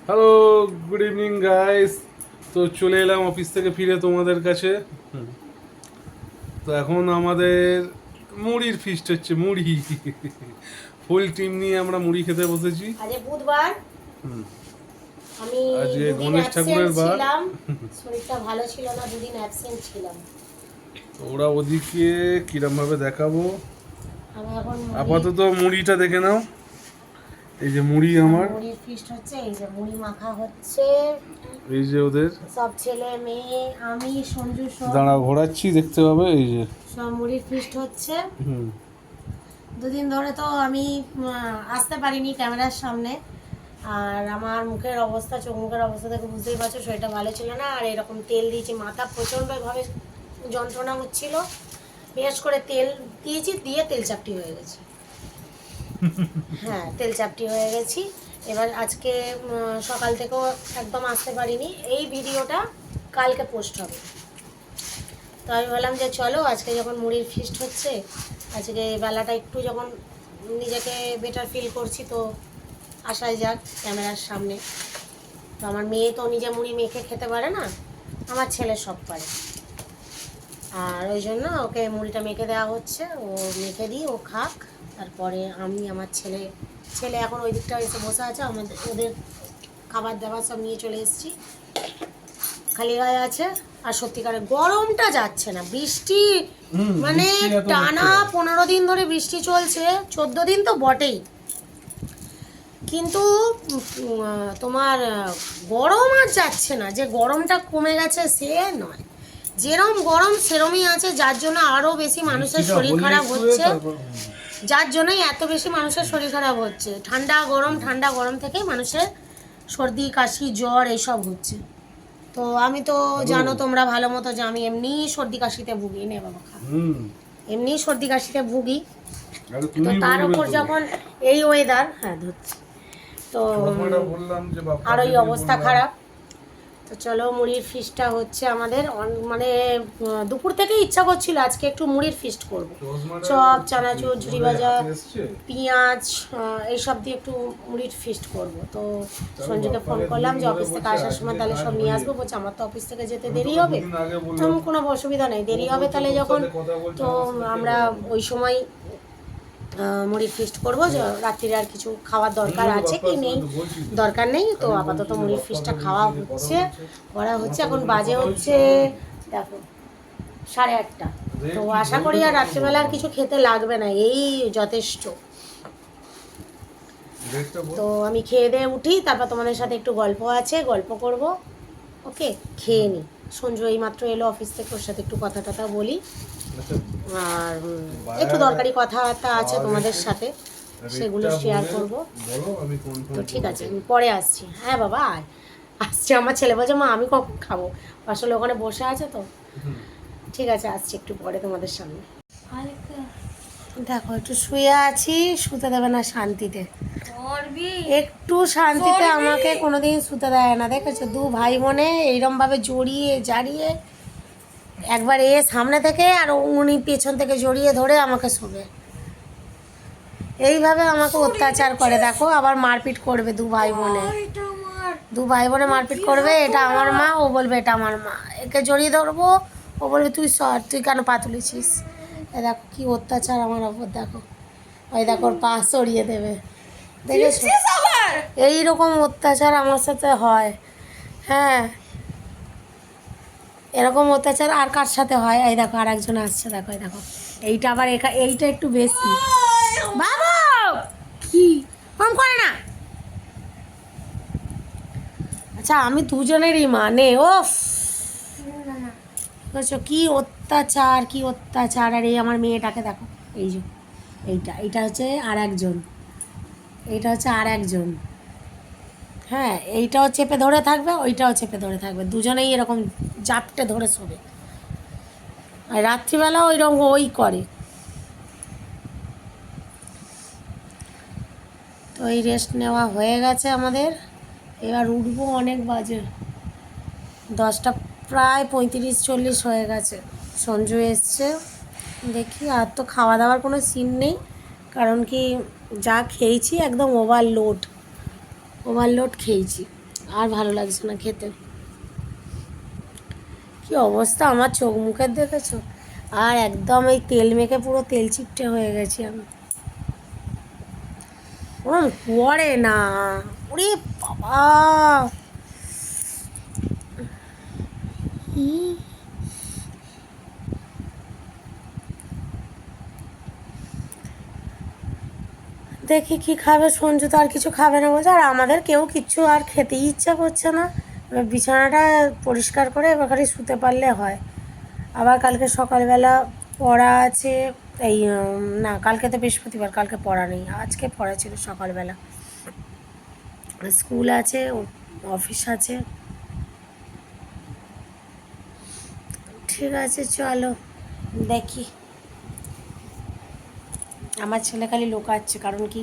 Hello, good evening guys. তো চলে এলাম অফিস থেকে ফিরে তোমাদের কাছে। তো এখন আমাদের মুড়ির ফিস্ট হচ্ছে, মুড়ি। ফুল টিম নিয়ে আমরা মুড়ি খেতে বসেছি। আজ বুধবার। হুম, আমি আজকে দুদিন গণেশ অ্যাবসেন্ট ঠাকুরের বার। ছিলাম, শরীরটা ভালো ছিল না, দুদিন অ্যাবসেন্ট ছিলাম। তো ওরা ওদিকে কিরম ভাবে দেখাবো। আমি এখন আপাতত মুড়িটা দেখে নাও। এই যে মুড়ি আমার, মুড়ির ফিস্ট হচ্ছে, এই যে মুড়ি মাখা হচ্ছে। এই যে ওদের সব ছেলে মেয়ে আমি সঞ্জু সব দাঁড়া ঘোরাচ্ছি, দেখতে পাবে এই যে। সব মুড়ির ফিস্ট হচ্ছে। হুম, দুদিন ধরে তো আমি আসতে পারিনি ক্যামেরার সামনে। আর আমার মুখের অবস্থা, চোখ মুখের অবস্থা দেখে বুঝতেই পারছো, শরীরটা ভালো ছিল না। আর এরকম তেল দিয়েছি, মাথা প্রচণ্ডভাবে যন্ত্রণা হচ্ছিল। বেশ করে তেল দিয়েছি, দিয়ে তেল চাপটি হয়ে গেছে। হ্যাঁ, তেল চাপটি হয়ে গেছি। এবার আজকে সকাল থেকেও একদম আসতে পারিনি। এই ভিডিওটা কালকে পোস্ট হবে। তো আমি বললাম যে চলো আজকে যখন মুড়ির ফিস্ট হচ্ছে, আজকে বেলাটা একটু যখন নিজেকে বেটার ফিল করছি, তো আসাই যাক ক্যামেরার সামনে। তো আমার মেয়ে তো নিজে মুড়ি মেখে খেতে পারে না, আমার ছেলে সব পারে। আর ওই জন্য ওকে মুড়িটা মেখে দেওয়া হচ্ছে, ও মেখে দিই, ও খাক। তারপরে আমি আমার ছেলে ছেলে এখন ওই দিকটা এসে বসে আছে, আমাদের ওদের খাবার দাবার সব নিয়ে চলে এসেছি, খালি গায়ে আছে। আর সত্যিকারে গরমটা যাচ্ছে না, বৃষ্টি মানে টানা 15 দিন ধরে বৃষ্টি চলছে, 14 দিন তো বটেই, কিন্তু তোমার গরম আর যাচ্ছে না। যে গরমটা কমে গেছে সে নয়, যেরম গরম সেরমই আছে, যার জন্য আরও বেশি মানুষের শরীর খারাপ হচ্ছে। যার জন্যই এত বেশি মানুষের শরীর খারাপ হচ্ছে। ঠান্ডা গরম থেকেই মানুষের সর্দি কাশি জ্বর এইসব হচ্ছে। তো আমি তো জানো তোমরা ভালো মতো যে আমি এমনি সর্দি কাশিতে ভুগি, নে বাবা খা, এমনি সর্দি কাশিতে ভুগি। তো তার উপর যখন এই ওয়েদার, হ্যাঁ ধরছি, তো আর ওই অবস্থা খারাপ। তো চলো মুড়ির ফিস্টটা হচ্ছে আমাদের। মানে দুপুর থেকে ইচ্ছা করছিল আজকে একটু মুড়ির ফিস্ট করব। চপ, চানাচুর, ঝুড়ি ভাজা, পেঁয়াজ, এইসব দিয়ে একটু মুড়ির ফিস্ট করব। তো সঞ্জুকে ফোন করলাম যে অফিস থেকে আসার সময় তাহলে সব নিয়ে আসবো। বলছে আমার তো অফিস থেকে যেতে দেরি হবে। কোনো অসুবিধা নেই, দেরি হবে তাহলে যখন, তো আমরা ওই সময় মুড়ির ফিস্ট করবো। রাত্রিরে আর কিছু খাওয়ার দরকার আছে কি নেই, দরকার নেই। তো আপাতত মুড়ির ফিস্টটা খাওয়া হচ্ছে, করা হচ্ছে। এখন বাজে হচ্ছে দেখো 8:30। তো আশা করি আর রাত্রিবেলা আর কিছু খেতে লাগবে না, এই যথেষ্ট। তো আমি খেয়ে দিয়ে উঠি, তারপর তোমাদের সাথে একটু গল্প আছে, গল্প করব। ওকে, খেয়ে নিই। সঞ্জু এই মাত্র এলো অফিস থেকে, ওর সাথে একটু কথা টথা বলি। আর একটু দরকারি কথাবার্তা আছে তোমাদের সাথে, সেগুলো শেয়ার করব। তো ঠিক আছে, আমি পরে আসছি। হ্যাঁ বাবা আয়, আসছি। আমার ছেলে বলছে মা আমি কখন খাবো, আসলে ওখানে বসে আছে তো। ঠিক আছে, আসছি একটু পরে তোমাদের সামনে। দেখো একটু শুয়ে আছি, শুতে দেবে না শান্তিতে, একটু শান্তিতে আমাকে কোনোদিন শুতে দেয় না। দেখেছো দু ভাই বোনে এইরমভাবে জড়িয়ে জারিয়ে, একবার এ সামনে থেকে আর উনি পেছন থেকে জড়িয়ে ধরে আমাকে শোবে, এইভাবে আমাকে অত্যাচার করে। দেখো আবার মারপিট করবে, দু ভাই বোনে মারপিট করবে। এটা আমার মা, ও বলবে এটা আমার মা। একে জড়িয়ে ধরবো, ও বলবে তুই সর, তুই কেন পা তুলেছিস। এ দেখো কি অত্যাচার আমার ওপর, দেখো ওই দেখো ওর পা সরিয়ে দেবে, দেখেছো এইরকম অত্যাচার আমার সাথে হয়। হ্যাঁ, এরকম অত্যাচার আর কার সাথে হয়। এই দেখো আর একজন আসছে, দেখো এই দেখো, এইটা আবার এইটা একটু বেশি। বাবা কি কম করে না। আচ্ছা আমি দুজনেরই মানে ওফ, বুঝছো কি অত্যাচার, কি অত্যাচার। আর এই আমার মেয়েটাকে দেখো, এই যে এইটা হচ্ছে আর একজন, এইটা হচ্ছে আর একজন। হ্যাঁ, এইটাও চেপে ধরে থাকবে, ওইটাও চেপে ধরে থাকবে, দুজনেই এরকম জাপটে ধরে শোবে। আর রাত্রিবেলা ওইরকম ওই করে। তো এই রেস্ট নেওয়া হয়ে গেছে আমাদের, এবার উঠবো। অনেক বাজে 10টা প্রায় 35-40 হয়ে গেছে। সঞ্জু এসছে, দেখি। আর তো খাওয়া দাওয়ার কোনো সিন নেই, কারণ কি যা খেয়েছি একদম ওভারলোড খেয়েছি। আর ভালো লাগছে না খেতে। কি অবস্থা আমার চোখ মুখের দেখেছো? আর একদম এই তেল মেখে পুরো তেল চিপটে হয়ে গেছি আমি। ওরম করে না, ওরে বাবা। দেখি কি খাবে, সঞ্জু তো আর কিছু খাবে না বলছে, আর আমাদের কেউ কিচ্ছু আর খেতেই ইচ্ছা করছে না। এবার বিছানাটা পরিষ্কার করে এবার খালি শুতে পারলে হয়। আবার কালকে সকালবেলা পড়া আছে। এই না, কালকে তো বৃহস্পতিবার, কালকে পড়া নেই, আজকে পড়া ছিল সকালবেলা। স্কুল আছে, অফিস আছে। ঠিক আছে চলো দেখি। আমার ছেলে খালি লোকাচ্ছে, কারণ কি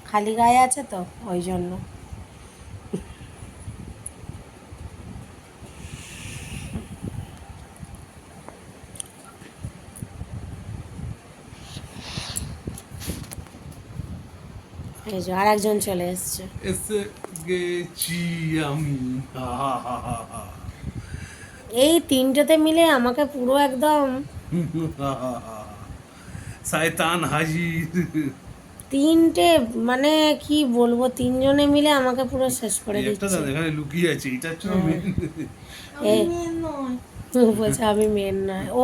খালি গায়ে আছে তো ওই জন্য। এই যে আর একজন চলে এসছে। এসে গেছি আমি। এই তিনটেতে মিলে আমাকে পুরো একদম শয়তান হাজির। তিনটে, মানে কি বলবো, তিনজনে মিলে আমাকে পুরো শেষ করে একটা দিচ্ছে। দাদা এখানে লুকিয়ে আছে, এটা হচ্ছে মেন। বলছে আমি মেন নয়, ও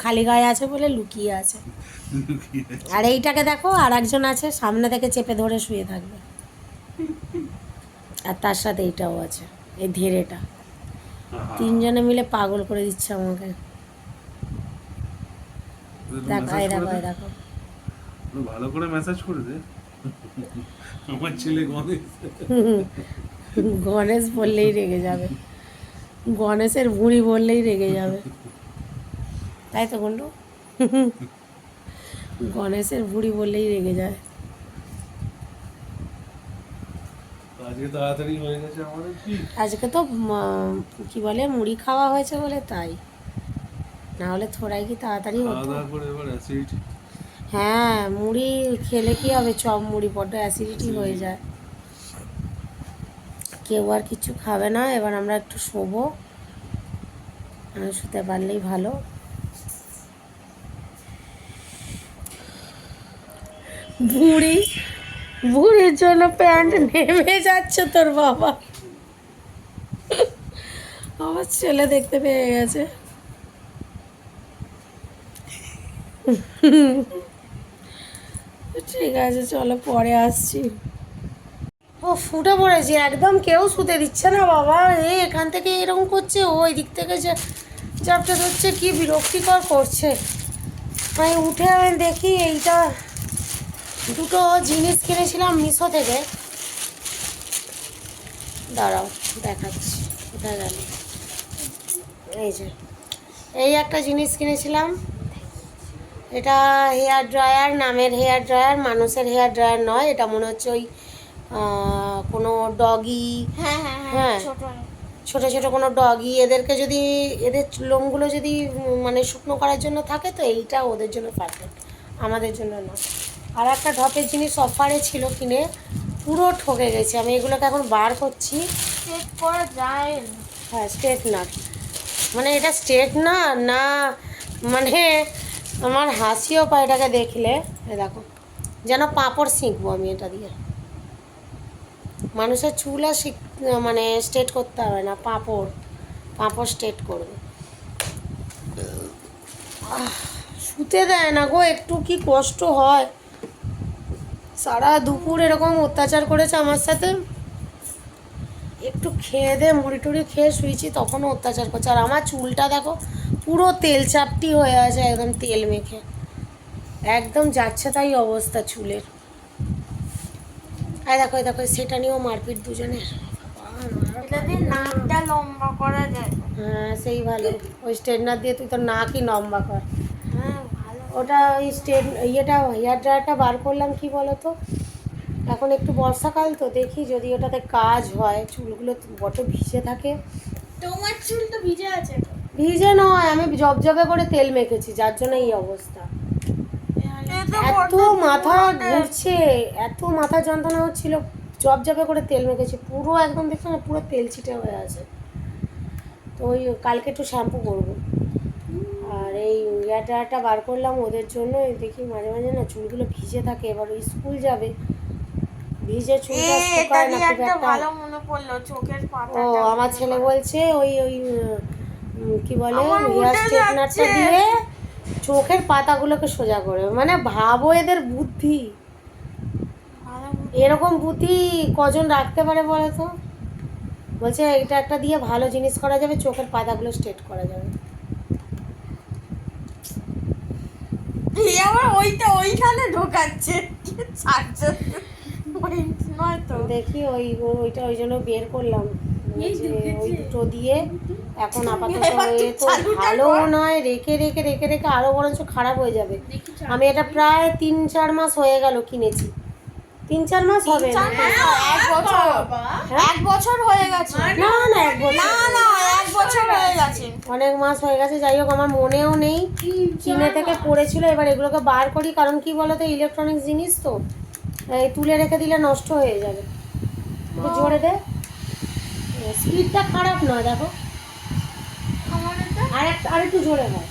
খালি গায়ে আছে বলে লুকিয়ে আছে। লুকিয়ে আছে। আর এইটাকে দেখো, আর একজন আছে সামনে থেকে চেপে ধরে শুয়ে থাকবে। আর তার সাথে এইটাও আছে, এই ধীরেটা। তিনজনে মিলে পাগল করে দিচ্ছে আমাকে। দেখো এই দেখো এই দেখো। ভালো করে মেসেজ করে দে। আমার ছেলে গণেশ। গণেশ বললেই রেগে যাবে, গণেশের ভুঁড়ি বললেই রেগে যাবে, তাই তো গুন্ডু? গণেশের ভুঁড়ি বললেই রেগে যায়। আজকে তাড়াতাড়ি হয়ে গেছে আমাদের কি? আজকে তো কি বলে মুড়ি খাওয়া হয়েছে বলে তাই, না হলে থোড়াই কি তাড়াতাড়ি খাওয়া হতো। দাওয়া করে এবার অ্যাসিডিটি। হ্যাঁ, মুড়ি খেলে কি হবে, চপ মুড়ি বড্ড অ্যাসিডিটি হয়ে যায়। কেউ আর কিছু খাবে না, এবার আমরা একটু শোবো, শুতে পারলেই ভালো। বুড়ি, বুড়ির জন্য প্যান্ট নেমে যাচ্ছে তোর বাবা। আমার ছেলে দেখতে পেয়ে গেছে। ঠিক আছে চলো, পরে আসছি। ও ফুটে পড়েছে একদম, কেউ শুতে দিচ্ছে না বাবা। এখান থেকে এরকম করছে, ওই দিক থেকে যে চাপটা ধরছে, কি বিরক্তিকর করছে। আমি উঠে আমি দেখি, এইটা দুটো জিনিস কিনেছিলাম মিশো থেকে। দাঁড়াও দেখাচ্ছি, কোথায় গেল। এই যে এই একটা জিনিস কিনেছিলাম, এটা হেয়ার ড্রায়ার, নামের হেয়ার ড্রায়ার, মানুষের হেয়ার ড্রায়ার নয়। এটা মনে হচ্ছে ওই কোনো ডগি, হ্যাঁ ছোট ছোট কোনো ডগি, এদেরকে যদি এদের লোমগুলো যদি মানে শুকনো করার জন্য থাকে, তো এইটা ওদের জন্য পারফেক্ট, আমাদের জন্য না। আর একটা ঢপের জিনিস অফারে ছিল, কিনে পুরো ঠকে গেছি আমি। এগুলোকে এখন বার করছি। স্ট্রেট করা যায় না। হ্যাঁ স্ট্রেটনার, মানে এটা স্ট্রেট না না, মানে আমার হাসিও পায় এটাকে দেখলে। দেখো যেন পাঁপড় শিখবো আমি এটা দিয়ে। মানুষের চুল আর মানে স্ট্রেট করতে হবে না, পাঁপড় পাঁপড় স্ট্রেট করবে। শুতে দেয় না গো, একটু কি কষ্ট হয়। সারা দুপুর এরকম অত্যাচার করেছে আমার সাথে। একটু খেয়ে দে, মুড়ি টুড়ি খেয়ে শুয়েছি, তখনও অত্যাচার করছে। আর আমার চুলটা দেখো পুরো তেল চাপটি হয়ে আছে, একদম তেল মেখে একদম যাচ্ছে তাই অবস্থা চুলের। আর দেখো দেখো, সেটা নিয়েও মারপিট দুজনের। এটা দিয়ে নাকটা লম্বা করা যায়। হ্যাঁ সেই ভালো, ওই স্ট্রেটনার দিয়ে তুই তো নাকই লম্বা কর। হ্যাঁ ভালো। ওটা ওই ইয়েটা হেয়ার ড্রায়ারটা বার করলাম কি বলো তো, এখন একটু বর্ষাকাল তো, দেখি যদি ওটাতে কাজ হয়। চুলগুলো বড্ড ভিজে থাকে। তোমার চুল তো ভিজে আছে তো। ভিজে নয়, আমি জবজবে করে তেল মেখেছি, যার জন্য এই অবস্থা। এত মাথা ঘুরছে, এত মাথা যন্ত্রণা হচ্ছিল, জবজবে করে তেল মেখেছি, পুরো একদম দেখছো না, পুরো তেল ছিটে হয়ে আছে। তো ওই কালকে একটু শ্যাম্পু করবো। আর এই ইয়াটা বার করলাম ওদের জন্য। দেখি মাঝে মাঝে না চুলগুলো ভিজে থাকে, এবার ওই স্কুল যাবে, ভিজে চুলটা শুকায় না খুব একটা। ভালো মনে পড়লো চোখের পাতা। ও আমার ছেলে বলছে ওই ওই কি বলে হেয়ার স্ট্রেটনারটা দিয়ে চোখের পাতাগুলোকে সোজা করে, মানে ভাবো এদের বুদ্ধি, এরকম বুদ্ধি কজন রাখতে পারে বলো তো। বলছে এটা একটা দিয়ে ভালো জিনিস করা যাবে, চোখের পাতাগুলো স্ট্রেট করা যাবে। আবার ওইখানে ঢোকাচ্ছে দেখি ওইটা ওই জন্য বের করলাম, ওই দুটো দিয়ে এখন আপাতত এ তো ভালো নয়, রেখে রেখে রেখে রেখে আরো বরঞ্চ খারাপ হয়ে যাবে। আমি এটা প্রায় 3-4 মাস হয়ে গেল কিনেছি, 3-4 মাস হবে না, 1 বছর হয়ে গেছে। না না 1 বছর, না 1 বছর হয়ে গেছে, অনেক মাস হয়ে গেছে। যাই হোক আমার মনেও নেই কিনে থেকে পড়েছিল। এবার এগুলোকে বার করি, কারণ কি বলতো ইলেকট্রনিক্স জিনিস তো, এই তুলে রেখে দিলে নষ্ট হয়ে যাবে। একটু জোরে দে, স্পিডটা খারাপ নয় দেখো, আর একটু জোরে হয়,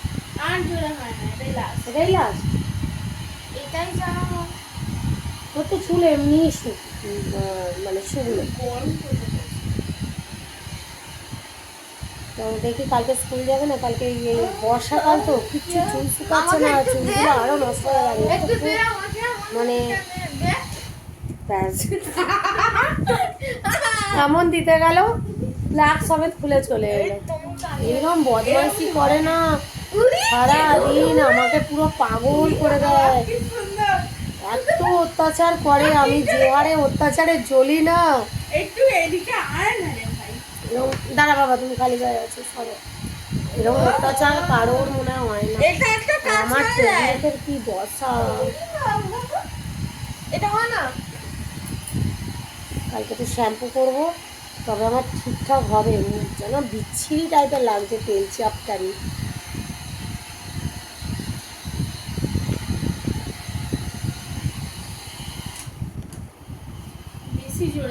আর জোরে হয় না, এটাই লাস্ট, এটাই লাস্ট। এটাই জানো। তোর তো চুল এমনি মানে শুকনো। তো দেখি কালকে স্কুল যাবে না, কালকে এই বর্ষাকাল তো কিচ্ছু চুল শুকাচ্ছে না, চুলগুলো আরো নষ্ট হয়ে যাবে মানে ব্যাস। এমন দিতে গেল প্লাগ সমেত খুলে চলে এলো। এরকম বদমাইশি করে না, সারাদিন আমাকে পুরো পাগল করে দেয়, এত অত্যাচার করে, আমি যে হারে অত্যাচারে জ্বলি না। একটু এদিকে আয় না রে ভাই। দাঁড়া বাবা, তুমি খালি গায়ে আছো, সরো। এরকম অত্যাচার কারোর মনে হয় না। এটা একটা কাজ আমার করে। ছেলেদের কি দশা। এটা হয় না। কালকে তো শ্যাম্পু করবো, তবে আমার ঠিকঠাক হবে, যেন বিচ্ছিরি টাইপের লাগছে, তেল চাপটারি।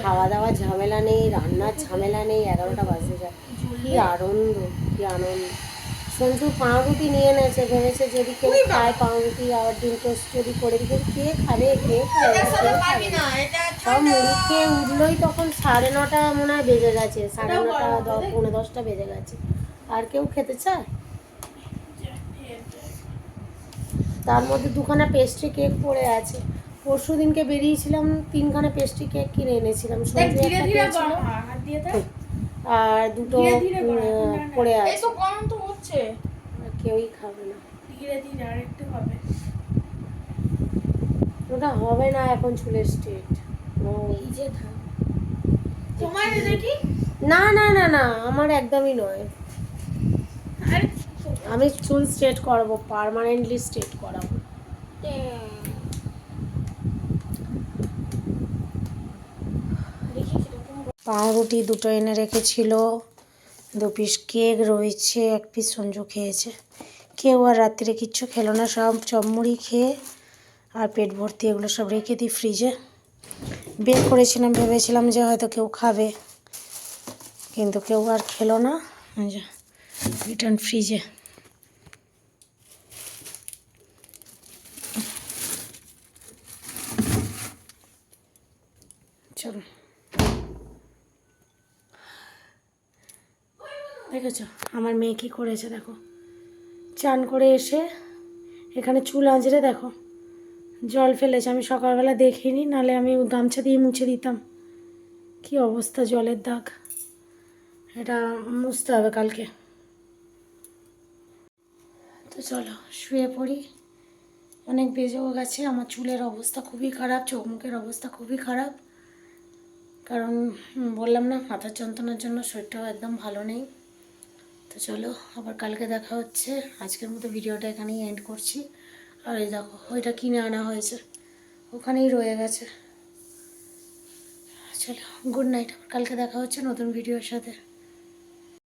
খাওয়া দাওয়ার ঝামেলা নেই, রান্নার ঝামেলা নেই, 11টা বাজে যায়। কি আনন্দ, কি আনন্দ। সঞ্জু পাউরুটি নিয়ে এনেছে, ভেবেছে যদি কেউ খায় পাউরুটি আর ডিম টোস্ট যদি করে দিকে, কে খাবে, কে খাবে, কে খাবে। সব মুড়ি খেয়ে উঠলোই তখন 9:30 মনে হয় বেজে গেছে, 9:30, 10:15 বেজে গেছে, আর কেউ খেতে চায়? তার মধ্যে 2খানা পেস্ট্রি কেক পড়ে আছে। পরশু দিনকে বেরিয়েছিলাম, 3খানা পেস্ট্রি কেক কিনে এনেছিলাম, সঞ্জু একটা খেয়েছিল আর 2টো পড়ে আছে, গরম তো হচ্ছে, কেউই খাবে না। ধীরে ধীরে আরেকটু হবে। ওটা হবে না এখন চুলের স্ট্রেট। ভিজে থাক। তোমার দেখি। না না না না, আমার একদমই নয়। আমি চুল স্ট্রেট করাবো, পার্মানেন্টলি স্ট্রেট করাবো। পাউরুটি 2টো এনে রেখেছিল, 2 পিস কেক রয়েছে, 1 পিস সঞ্জু খেয়েছে। কেউ আর রাত্রে কিচ্ছু খেলো না, সব চপমুড়ি খেয়ে আর পেট ভর্তি এগুলো সব রেখে দিই ফ্রিজে। বের করেছিলাম, ভেবেছিলাম যে হয়তো কেউ খাবে, কিন্তু কেউ আর খেলো না, রিটার্ন ফ্রিজে। চলো, দেখেছ আমার মেয়ে কী করেছে দেখো, চান করে এসে এখানে চুল আঁচড়ে দেখো জল ফেলেছে। আমি সকালবেলা দেখিনি, নাহলে আমি গামছা দিয়ে মুছে দিতাম। কি অবস্থা, জলের দাগ, এটা মুছতে হবে কালকে। তো চলো শুয়ে পড়ি, অনেক বেজেও গেছে। আমার চুলের অবস্থা খুবই খারাপ, চোখ মুখের অবস্থা খুবই খারাপ, কারণ বললাম না মাথার যন্ত্রণার জন্য শরীরটাও একদম ভালো নেই। তো চলো আবার কালকে দেখা হচ্ছে। আজকের মতো ভিডিওটা এখানেই এন্ড করছি। আর এই দেখো ওইটা কিনে আনা হয়েছে, ওখানেই রয়ে গেছে। চলো গুড নাইট, আবার কালকে দেখা হচ্ছে নতুন ভিডিওর সাথে।